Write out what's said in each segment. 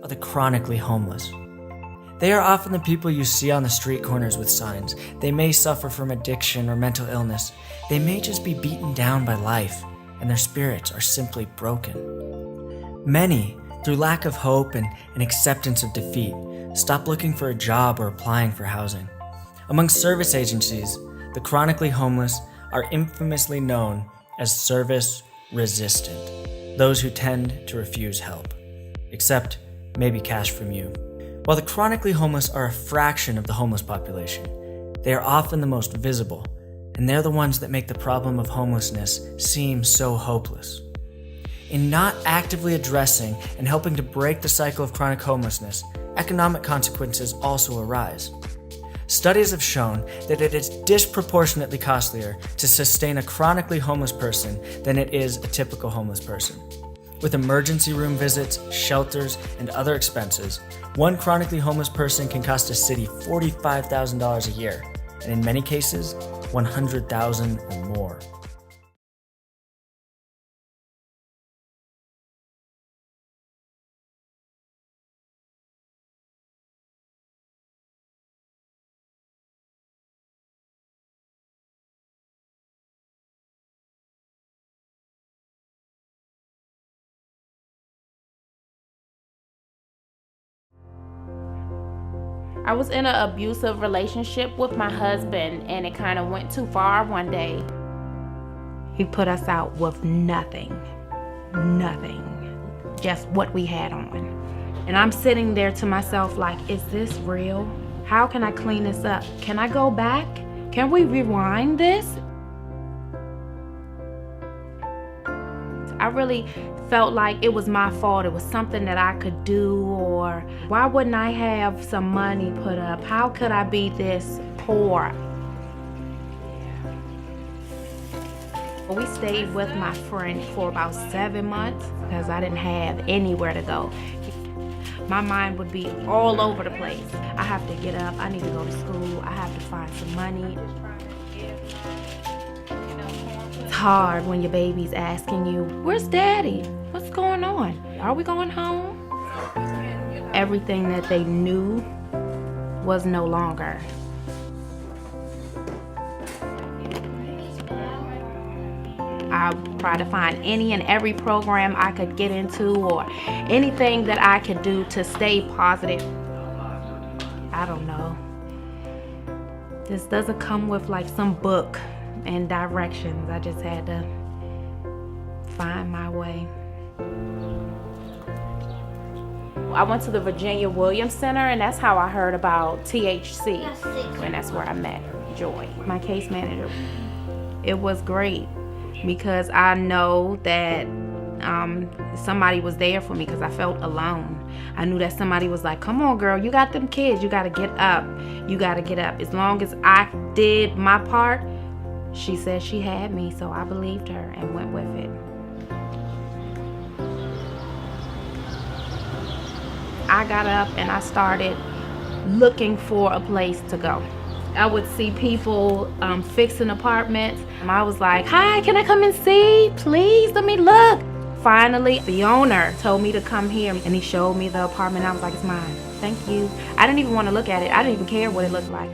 are the chronically homeless. They are often the people you see on the street corners with signs. They may suffer from addiction or mental illness. They may just be beaten down by life, and their spirits are simply broken. Many, through lack of hope and an acceptance of defeat, stop looking for a job or applying for housing. Among service agencies, the chronically homeless are infamously known as service resistant, those who tend to refuse help, except maybe cash from you. While the chronically homeless are a fraction of the homeless population, they are often the most visible, and they're the ones that make the problem of homelessness seem so hopeless. In not actively addressing and helping to break the cycle of chronic homelessness, economic consequences also arise. Studies have shown that it is disproportionately costlier to sustain a chronically homeless person than it is a typical homeless person. With emergency room visits, shelters, and other expenses, one chronically homeless person can cost a city $45,000 a year, and in many cases, $100,000 or more. I was in an abusive relationship with my husband, and it kind of went too far one day. He put us out with nothing, just what we had on. And I'm sitting there to myself like, is this real? How can I clean this up? Can I go back? Can we rewind this? I really felt like it was my fault. It was something that I could do, or why wouldn't I have some money put up? How could I be this poor? We stayed with my friend for about 7 months because I didn't have anywhere to go. My mind would be all over the place. I have to get up, I need to go to school, I have to find some money. It's hard when your baby's asking you, where's daddy? What's going on? Are we going home? Everything that they knew was no longer. I tried to find any and every program I could get into or anything that I could do to stay positive. I don't know. This doesn't come with like some book and directions. I just had to find my way. I went to the Virginia Williams Center, and that's how I heard about THC, and that's where I met Joy, my case manager. It was great because I know that somebody was there for me because I felt alone. I knew that somebody was like, come on girl, you got them kids, you gotta get up, you gotta get up. As long as I did my part, she said she had me, so I believed her and went with it. I got up and I started looking for a place to go. I would see people fixing apartments. I was like, hi, can I come and see? Please, let me look. Finally, the owner told me to come here and he showed me the apartment. I was like, it's mine, thank you. I didn't even want to look at it. I didn't even care what it looked like.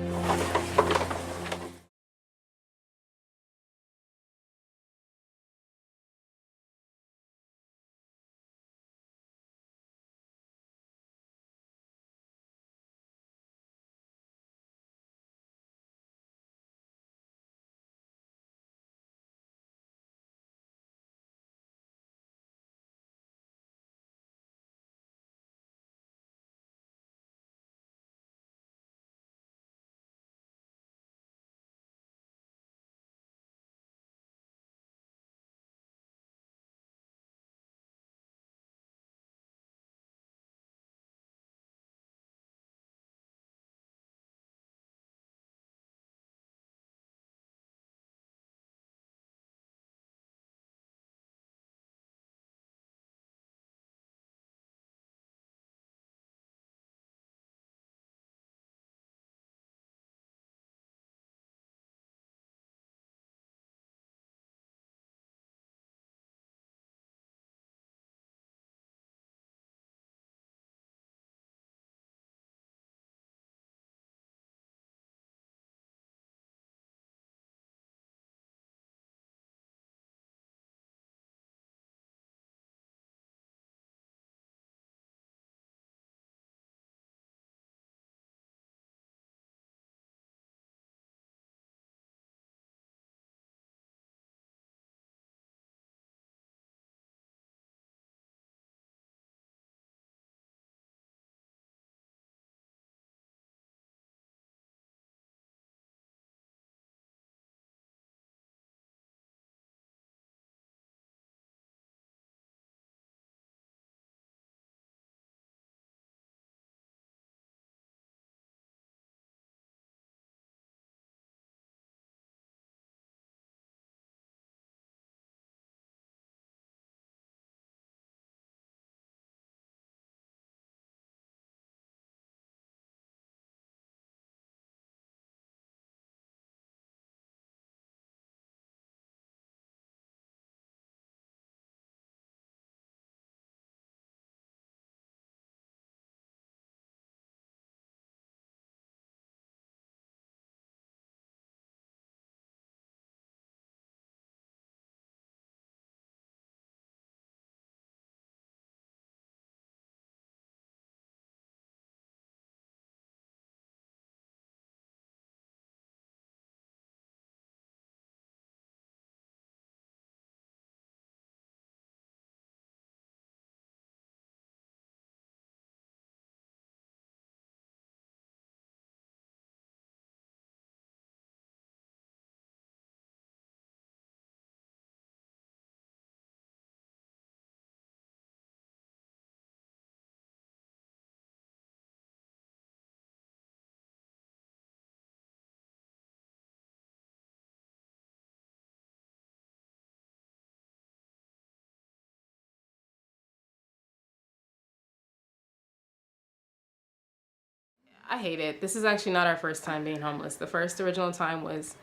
I hate it. This is actually not our first time being homeless. The first original time was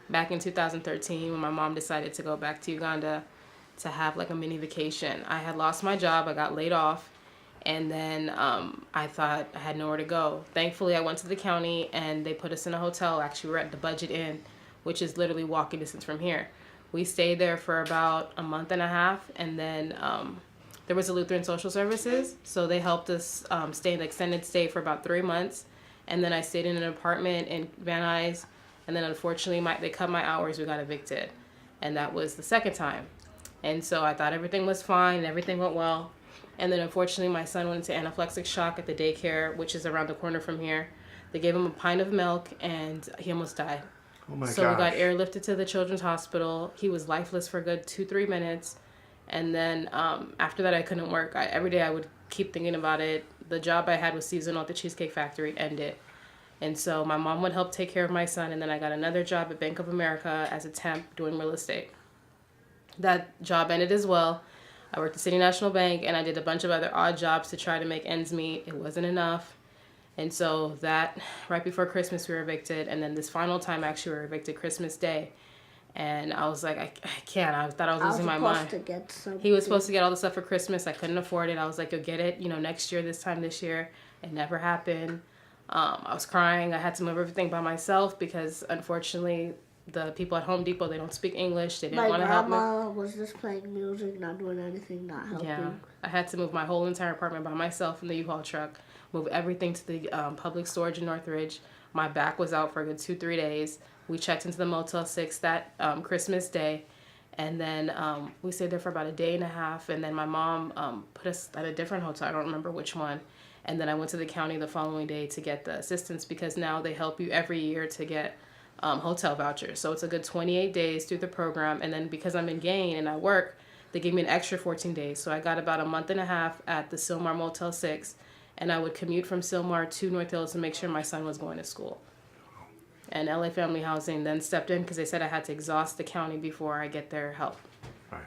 back in 2013 when my mom decided to go back to Uganda to have like a mini vacation. I had lost my job. I got laid off. And then I thought I had nowhere to go. Thankfully, I went to the county and they put us in a hotel. Actually, we're at the Budget Inn, which is literally walking distance from here. We stayed there for about a month and a half, and then there was a Lutheran Social Services, so they helped us stay in the extended stay for about 3 months. And then I stayed in an apartment in Van Nuys, and then unfortunately they cut my hours. We got evicted, and that was the second time. And so I thought everything was fine and everything went well. And then unfortunately my son went into anaphylactic shock at the daycare, which is around the corner from here. They gave him a pint of milk and he almost died. Oh my So gosh. we got airlifted to the children's hospital. He was lifeless for a good 2-3 minutes. And then after that I couldn't work. Every day I would keep thinking about it. The job I had was seasonal at the Cheesecake Factory ended. And so my mom would help take care of my son, and then I got another job at Bank of America as a temp doing real estate. That job ended as well. I worked at City National Bank, and I did a bunch of other odd jobs to try to make ends meet. It wasn't enough. And so that, right before Christmas, we were evicted. And then this final time, actually, we were evicted Christmas Day. And I was like, I can't. I thought I was losing my mind. He was supposed to get all the stuff for Christmas. I couldn't afford it. I was like, you'll get it, next year, this time this year. It never happened. I was crying. I had to move everything by myself because, unfortunately, the people at Home Depot, they don't speak English. They didn't want to help me. My grandma was just playing music, not doing anything, not helping. Yeah, I had to move my whole entire apartment by myself in the U-Haul truck, move everything to the public storage in Northridge. My back was out for a good 2-3 days. We checked into the Motel 6 that Christmas Day, and then we stayed there for about a day and a half, and then my mom put us at a different hotel. I don't remember which one. And then I went to the county the following day to get the assistance because now they help you every year to get hotel vouchers. So it's a good 28 days through the program. And then because I'm in Gain and I work, they gave me an extra 14 days. So I got about a month and a half at the Sylmar Motel 6. And I would commute from Sylmar to North Hills to make sure my son was going to school. And LA Family Housing then stepped in because they said I had to exhaust the county before I get their help. Right.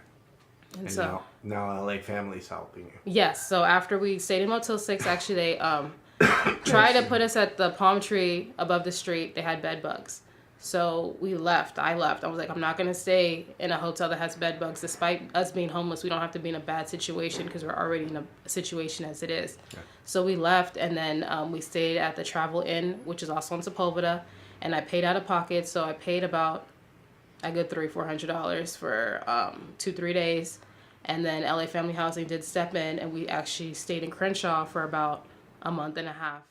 And so now LA Family's helping you. Yes. So after we stayed in Motel 6, actually they tried to put us at the palm tree above the street. They had bed bugs. So we left. I left. I was like, I'm not going to stay in a hotel that has bed bugs. Despite us being homeless, we don't have to be in a bad situation because we're already in a situation as it is. Yeah. So we left, and then we stayed at the Travel Inn, which is also in Sepulveda, and I paid out of pocket. So I paid about a good $300-400 for 2-3 days. And then LA Family Housing did step in, and we actually stayed in Crenshaw for about a month and a half.